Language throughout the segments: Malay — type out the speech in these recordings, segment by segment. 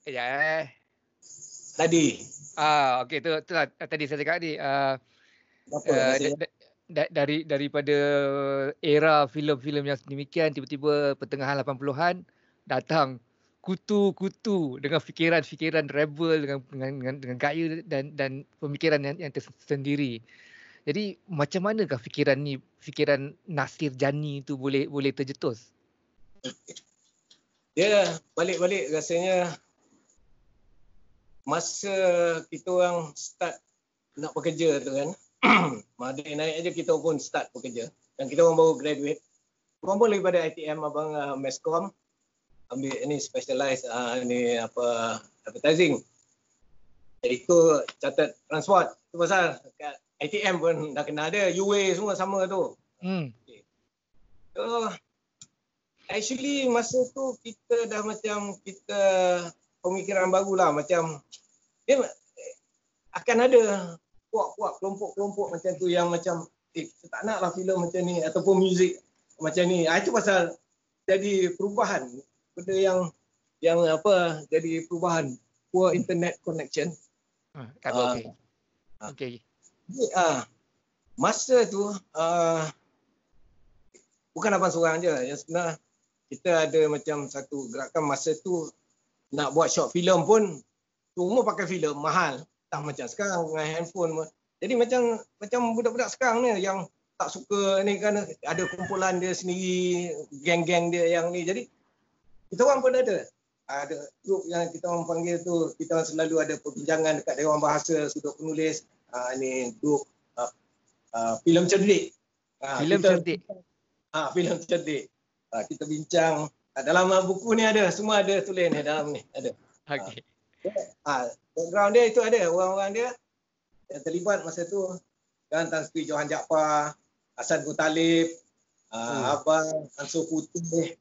Ya. Tadi. Okey, tu lah tadi saya cakap tadi. Apa maksudnya? Daripada era filem-filem yang sedemikian, tiba-tiba pertengahan 80-an datang kutu-kutu dengan fikiran-fikiran rebel dengan gaya dan pemikiran yang tersendiri. Jadi macam manakah fikiran Nasir Jani tu boleh terjetus? Dia balik-balik rasanya masa kita orang start nak bekerja tu kan. Mahathir naik aja kita pun start bekerja. Dan kita orang baru graduate. Abang pun daripada ITM, abang Mescom. Ambil ni specialize ni apa advertising. Itu catat transport. Itu pasal kat ITM pun dah kenal dia. UA semua sama tu. Okay. So, actually masa tu kita dah macam kita pemikiran barulah. Macam dia akan ada puak-puak kelompok-kelompok macam tu yang macam kita tak naklah filem macam ni ataupun muzik macam ni. Itu pasal jadi perubahan benda yang apa jadi perubahan poor internet connection. Okey. Masa tu bukan abang seorang je. Yang sebenarnya kita ada macam satu gerakan masa tu nak buat short film pun semua pakai filem mahal. Tak macam sekarang dengan handphone. Jadi macam budak-budak sekarang ni yang tak suka ni kan ada kumpulan dia sendiri, geng-geng dia yang ni. Jadi kita orang pun ada grup yang kita orang panggil tu, kita orang selalu ada perbincangan dekat Dewan Bahasa Sudut Penulis. Ni grup filem cerdik. Filem cerdik. Filem cerdik. Kita bincang dalam buku ni ada, semua ada tulis ni dalam ni ada. Okey. Background dia itu ada orang-orang dia yang terlibat masa tu kan, Tan Sri Johan Jaafar, Hasan Gutalib, Abang Ansur Putih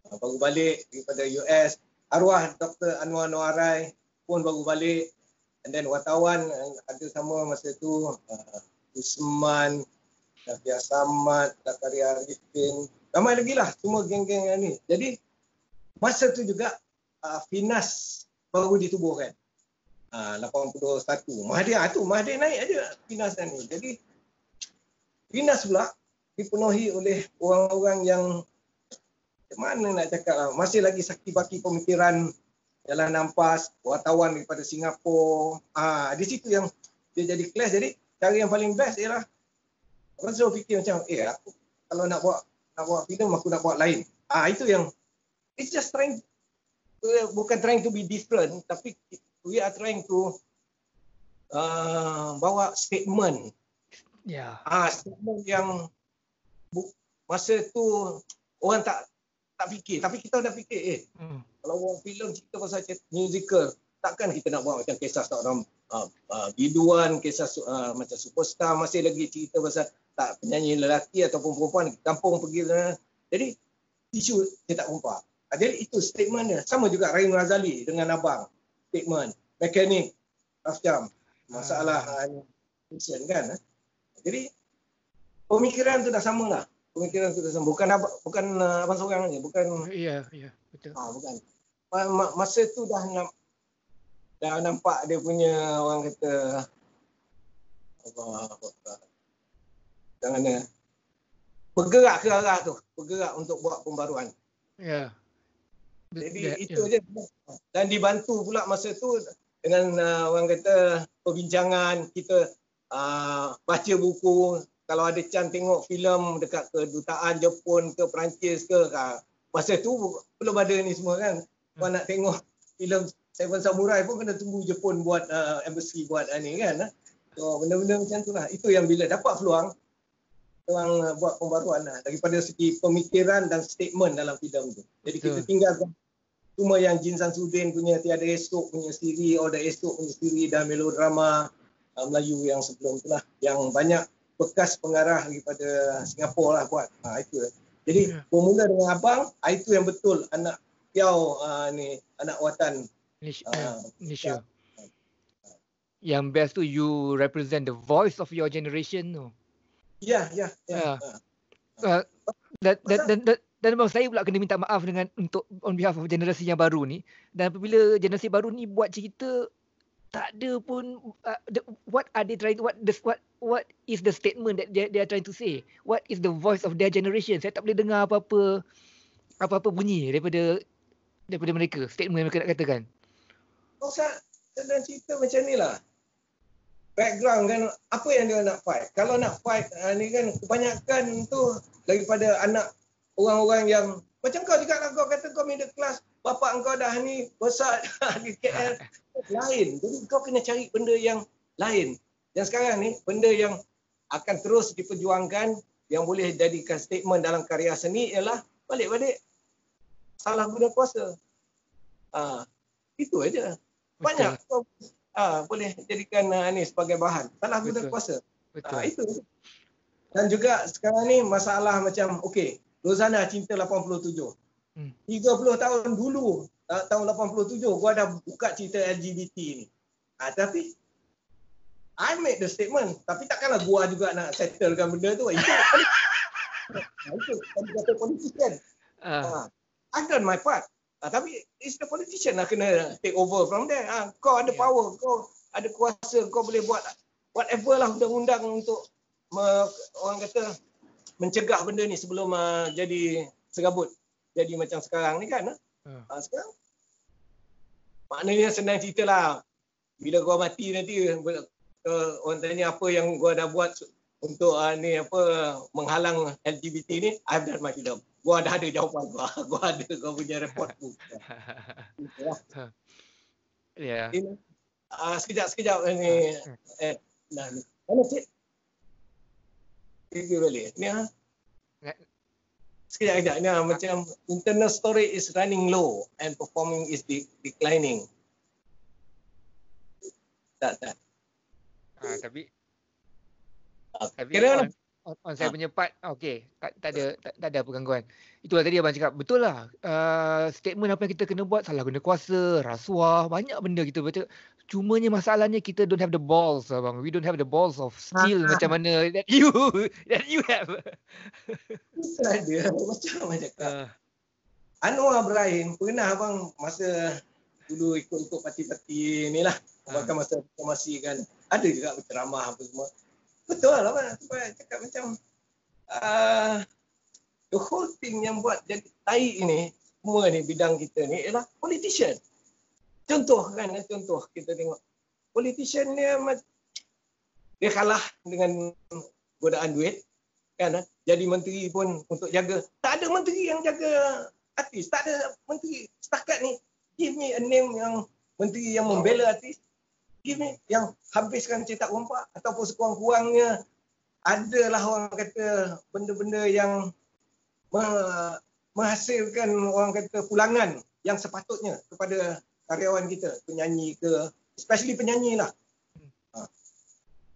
baru balik daripada US, arwah Dr. Anwar Noarai pun baru balik, and then wartawan ada sama masa tu Usman, Nafiah Samad, Zakaria Arifin, ramai lagi lah semua geng-geng yang ni. Jadi masa tu juga Finas baru ditubuhkan. 81. Mahathir naik aja Finas ni. Jadi Finas pula dipenuhi oleh orang-orang yang mana nak cakap lah, masih lagi sakti-baki pemikiran Jalan Nampas, wartawan daripada Singapura. Di situ yang dia jadi clash. Jadi cara yang paling best ialah orang selalu fikir macam aku kalau nak buat filem aku nak buat lain. Itu yang it's just bukan trying to be different, tapi we are trying to bawa statement. Statement yang masa tu orang tak fikir, tapi kita dah fikir kalau buat filem cerita pasal musical, takkan kita nak buat macam kisah seorang biduan, kisah macam superstar, masih lagi cerita pasal penyanyi lelaki ataupun perempuan kampung pergi. Jadi isu dia tak kumpak. Jadi itu statementnya. Sama juga Rahim Razali dengan abang. Statement, mekanik, Rafjam, masalah kan. Jadi pemikiran tu dah sama lah. Pemikiran tu dah sama. Bukan abang seorang ni. Bukan. Ya, betul. Bukan. Masa tu dah nampak dia punya orang kata jangan bergerak ke arah tu. Bergerak untuk buat pembaruan. Ya. Jadi itu je. Dan dibantu pula masa tu dengan orang kata perbincangan, kita baca buku, kalau ada chance tengok filem dekat kedutaan Jepun ke Perancis ke, masa tu belum ada ni semua kan. Kalau nak tengok filem Seven Samurai pun kena tunggu Jepun buat embassy buat ni kan. So benda-benda macam tu lah. Itu yang bila dapat peluang orang buat pembaruan daripada segi pemikiran dan statement dalam filem tu. Jadi kita tinggalkan cuma yang Jin Samsudin punya Tiada Esok punya siri, Oda Esok punya siri dan melodrama Melayu yang sebelum tu lah. Yang banyak bekas pengarah daripada Singapura lah buat. Itu. Jadi bermula dengan abang, itu yang betul anak Piau ni, anak watan Malaysia. Yang best tu you represent the voice of your generation tu. Ya. Dan memang saya pula kena minta maaf dengan untuk on behalf of generasi yang baru ni. Dan apabila generasi baru ni buat cerita, tak ada pun what are they trying to, what is the statement that they are trying to say? What is the voice of their generation? Saya tak boleh dengar apa-apa bunyi daripada mereka, statement yang mereka nak katakan. Ustaz, dalam cerita macam ni lah. Background kan, apa yang dia nak fight. Kalau nak fight, ni kan kebanyakan tu daripada anak orang-orang yang, macam kau juga lah, kau kata kau middle class, bapak engkau dah ni besar di KL, lain. Jadi kau kena cari benda yang lain. Dan sekarang ni, benda yang akan terus diperjuangkan, yang boleh jadikan statement dalam karya seni ialah balik-balik salah guna kuasa. Itu aja. Banyak kau boleh jadikan ni sebagai bahan. Salah guna kuasa. Itu. Dan juga sekarang ni masalah macam, okey, Rozana cinta 87. 30 tahun dulu, tahun 87, gua dah buka cerita LGBT ni. Tapi I made the statement. Tapi takkanlah gua juga nak settlekan benda tu. Itu kata politician. I've done my part. Tapi it's the politician lah kena take over from there. Kau ada power, kau ada kuasa, kau boleh buat whatever lah undang-undang untuk orang kata mencegah benda ni sebelum jadi serabut. Jadi macam sekarang ni kan. Sekarang maknanya senang cerita lah. Bila gua mati nanti orang tanya apa yang gua dah buat untuk menghalang LGBT ni, I've done my job. Gua dah ada jawapan gua. Gua ada gua punya report tu. Ya. Sekejap ni. Mana cik? Pergi balik. Ni Sekejap. Ni macam internal storage is running low and performing is declining. Tak. Tapi kira on saya punya part, okey, tak ada apa gangguan. Itulah tadi abang cakap, betul lah. Statement apa yang kita kena buat, salah guna kuasa, rasuah, banyak benda kita baca. Cumanya masalahnya kita don't have the balls, abang. We don't have the balls of steel macam mana that you have. Itu ada macam cakap. Anwar Ibrahim pernah abang masa dulu ikut parti-parti ni lah. Bahkan masa masih kan ada juga berceramah apa semua. Betul lah abang. Sebab cakap macam the whole thing yang buat jadi taik ni, semua ni bidang kita ni ialah politician. Contoh kita tengok. Politician dia kalah dengan godaan duit. Kan? Jadi menteri pun untuk jaga. Tak ada menteri yang jaga artis. Tak ada menteri. Setakat ni, give me a name yang menteri yang membela artis. Give me yang habiskan cetak rompak. Ataupun sekurang-kurangnya adalah orang kata benda-benda yang menghasilkan orang kata pulangan yang sepatutnya kepada karyawan kita, penyanyi ke, especially penyanyi lah.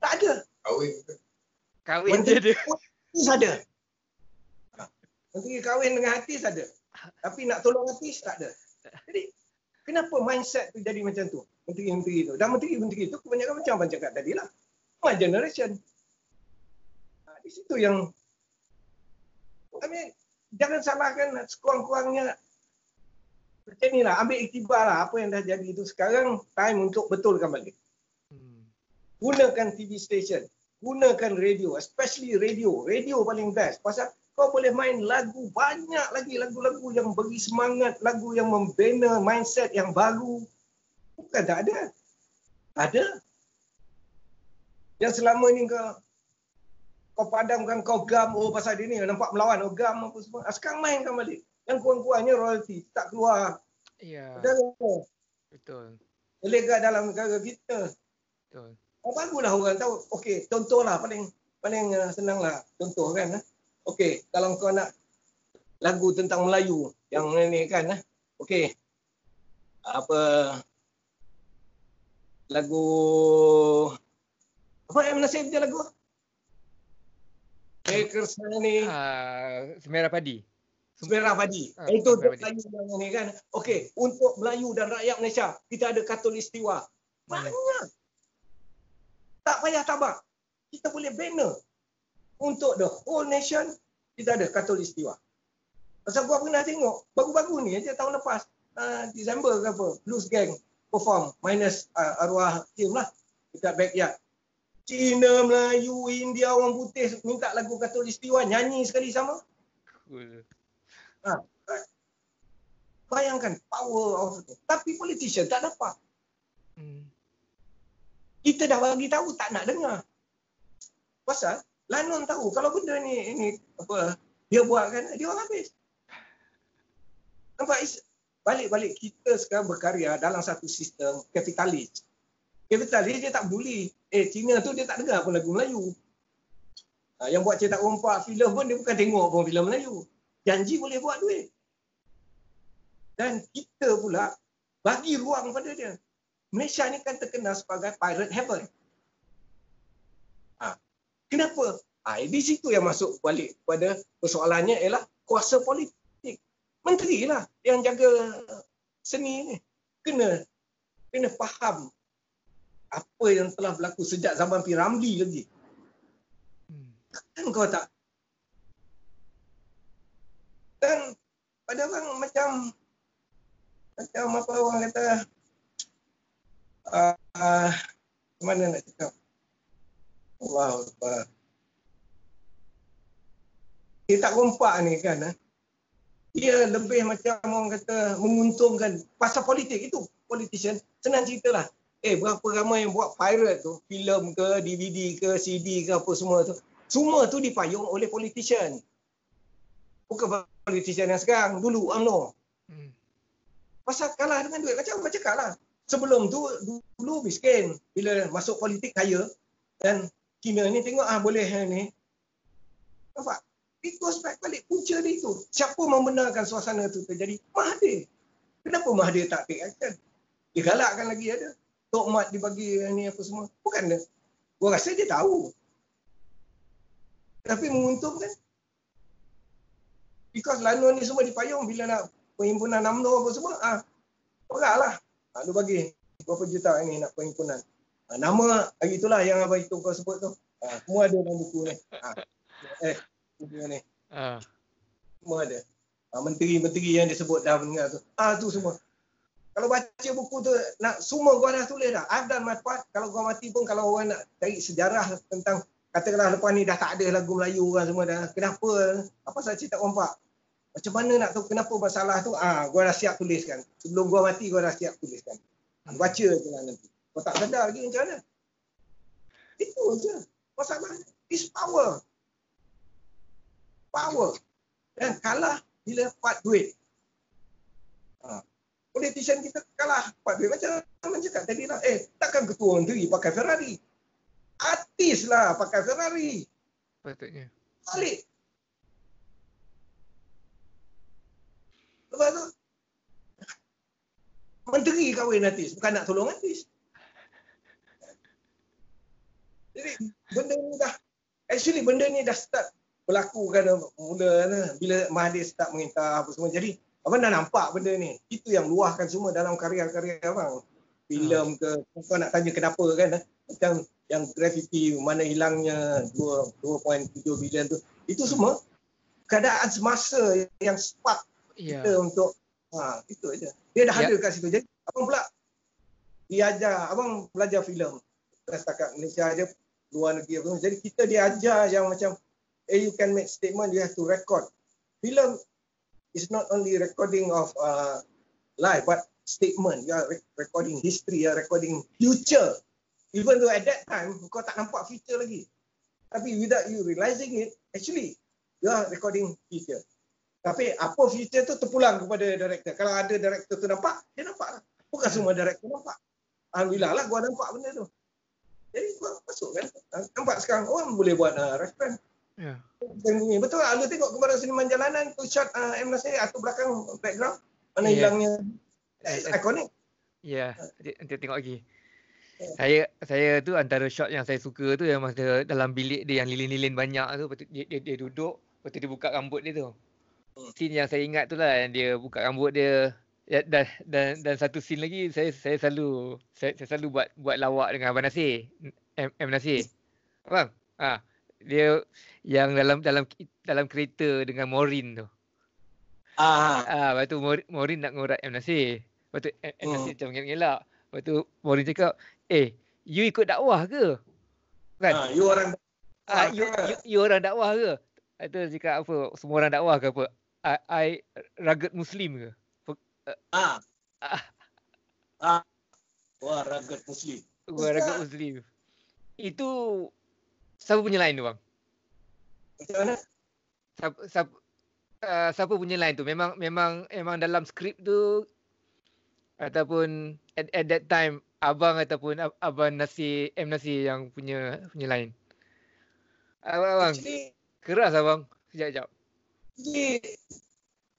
Tak ada. Kahwin je ada. Artis ada. Menteri kahwin dengan artis ada. Tapi nak tolong artis tak ada. Jadi kenapa mindset tu jadi macam tu? Menteri-menteri tu. Dan menteri-menteri tu kebanyakan macam abang cakap tadi lah. My generation. Di situ yang jangan salahkan sekurang-kurangnya macam ni lah. Ambil iktibar lah apa yang dah jadi itu. Sekarang time untuk betulkan balik. Gunakan TV station. Gunakan radio. Especially radio. Radio paling best. Pasal kau boleh main lagu. Banyak lagi lagu-lagu yang beri semangat. Lagu yang membina mindset yang baru. Bukan tak ada. Ada. Yang selama ni kau padamkan, kau gam. Oh pasal dia ni nampak melawan. Oh gam apa semua. Sekarang mainkan balik. Yang kurang-kurangnya royalty. Tak keluar. Ya. Betul. Lega dalam negara kita. Betul. Bagulah orang tahu. Okey, contohlah paling senanglah contoh kan. Okey, kalau kau nak lagu tentang Melayu yang ni kan. Okey. Lagu apa yang nasib dia lagu? Kersani Semerah Padi. Semerah Padi. Itu Melayu yang ni kan. Okey, untuk Melayu dan rakyat Malaysia, kita ada Khatulistiwa. Banyak. Tak payah tabak. Kita boleh banner. Untuk the whole nation, kita ada Khatulistiwa. Pasal gua pernah tengok baru-baru ni aja tahun lepas, Disember ke apa, Blues Gang perform minus arwah Kim lah dekat backyard. Cina, Melayu, India, orang putih minta lagu Khatulistiwa, nyanyi sekali sama. Cool. Ha, bayangkan power of itu. Tapi politician tak dapat. Kita dah bagi tahu tak nak dengar. Pasal Lanon tahu kalau benda ni apa dia buat kan, dia orang habis. Nampak balik-balik kita sekarang berkarya dalam satu sistem kapitalis. Kapitalis dia tak peduli. Cina tu dia tak dengar pun lagu Melayu. Yang buat cetak rompak filem pun dia bukan tengok pun filem Melayu. Janji boleh buat duit. Dan kita pula bagi ruang pada dia. Malaysia ni kan terkenal sebagai pirate heaven. Kenapa? Di situ yang masuk balik pada persoalannya ialah kuasa politik. Menteri lah yang jaga seni ni. Kena faham apa yang telah berlaku sejak zaman P. Ramlee lagi. Kan kau tak? Dan pada orang macam apa orang kata, mana nak cakap? Allah Akbar. Dia tak rompak ni kan. Dia lebih macam orang kata menguntungkan pasal politik itu. Politician senang ceritalah. Berapa ramai yang buat pirate tu, filem ke, DVD ke, CD ke apa semua tu. Semua tu dipayung oleh politician. Bukan politician yang sekarang, dulu UMNO. Pasal kalah dengan duit. Macam cakap lah. Sebelum tu, dulu miskin. Bila masuk politik kaya. Dan Cina ni tengok boleh ni. Nampak? Itu aspek balik punca dia itu. Siapa membenarkan suasana itu terjadi? Mahathir. Kenapa Mahathir tak take action? Dia galakkan lagi ada. Tok Mat dibagi ni apa semua. Bukan dia. Gua rasa dia tahu. Tapi menguntungkan. Because Lanon ni semua dipayung bila nak perhimpunan UMNO apa semua. Orang lah. Dia bagi berapa juta ni nak perhimpunan. Nama hari itulah yang abang itu kau sebut tu. Semua ada dalam buku ni. Buku ni. Semua ada. Menteri-menteri yang disebut dah mendengar tu. Tu semua. Kalau baca buku tu, semua gua dah tulis dah. I've done my part. Kalau gua mati pun, kalau orang nak cari sejarah tentang, katakanlah lepas ni dah tak ada lagu Melayu kan semua dah. Kenapa? Apa saya cerita rompak? Macam mana nak tahu kenapa masalah tu? Gua dah siap tuliskan. Sebelum gua mati, gua dah siap tuliskan. Baca je lah nanti. Kau tak sedar lagi macam mana? Itu je. Masalah is power. Power. Dan kalah bila dapat duit. Politician kita kalah dapat duit. Macam cakap tadi lah. Takkan ketua menteri pakai Ferrari. Artis lah pakai Ferrari. Patutnya. Balik. Lepas tu, menteri kahwin artis. Bukan nak tolong artis. Jadi benda ni dah start berlaku kan mula bila Mahathir start mengintah apa semua. Jadi abang dah nampak benda ni. Itu yang luahkan semua dalam karya-karya abang. Filem ke, kau nak tanya kenapa kan. Macam yang graffiti, mana hilangnya 2.7 bilion tu. Itu semua keadaan semasa yang spark kita untuk itu aja. Dia dah ada kat situ. Jadi abang pula diajar, abang belajar filem. Setakat Malaysia aja, luar negeri apa. Jadi kita diajar yang macam you can make statement, you have to record. Film is not only recording of life, but statement. You are recording history, you are recording future. Even though at that time, kau tak nampak future lagi. Tapi without you realizing it, actually, you are recording future. Tapi apa future tu terpulang kepada director. Kalau ada director tu nampak, dia nampak lah. Bukan semua director nampak. Alhamdulillah lah gua nampak benda tu. Jadi gua masuk kan. Nampak sekarang orang boleh buat reference. Betul lah. Lu tengok gambaran seniman jalanan tu shot M. Nasir atau belakang background. Mana hilangnya. Ikonik. Ya, nanti tengok lagi. Saya tu antara shot yang saya suka tu yang masa dalam bilik dia yang lilin-lilin banyak tu, lepas tu dia duduk, lepas tu dia buka rambut dia tu. Scene yang saya ingat tu lah, yang dia buka rambut dia. Dan satu scene lagi saya selalu buat lawak dengan Abang Nasir, M. Nasir. Abang, dia yang dalam kereta dengan Maureen tu. Lepas tu Morin nak ngorat M. Nasir. Lepas tu M. Nasir macam ngelak-ngelak. Lepas tu Morin cakap, you ikut dakwah ke? Kan? You orang you orang dakwah ke? Lepas tu dia cakap apa? Semua orang dakwah ke apa? I rugged Muslim ke? Wah, rugged Muslim. Gua rugged Muslim. Itu siapa punya line tu, bang? Macam mana? Siapa punya line tu? Memang dalam skrip tu ataupun at that time abang ataupun abang Nasir M. Nasir yang punya line. Abang. Actually, keras abang. Sekejap. Jadi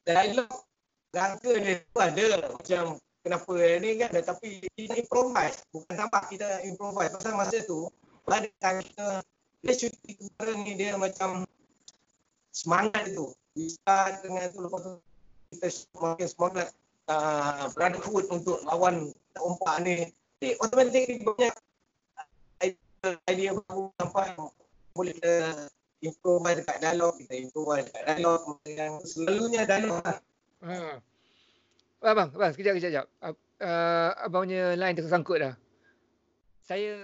dialog rangka dia tu ada macam kenapa ni kan, tapi kita improvise, bukan tambah, kita improvise. Pasal masa tu pada kita dia syuting bareng ni, dia macam semangat tu. Bisa dengan tu, lepas tu kita semakin semangat brotherhood untuk lawan ompak ni. Jadi automatik dia banyak idea baru sampai boleh kita improvise dekat dialog, yang selalunya dialog lah. Abang, sekejap. Abang punya line tersangkut dah. Saya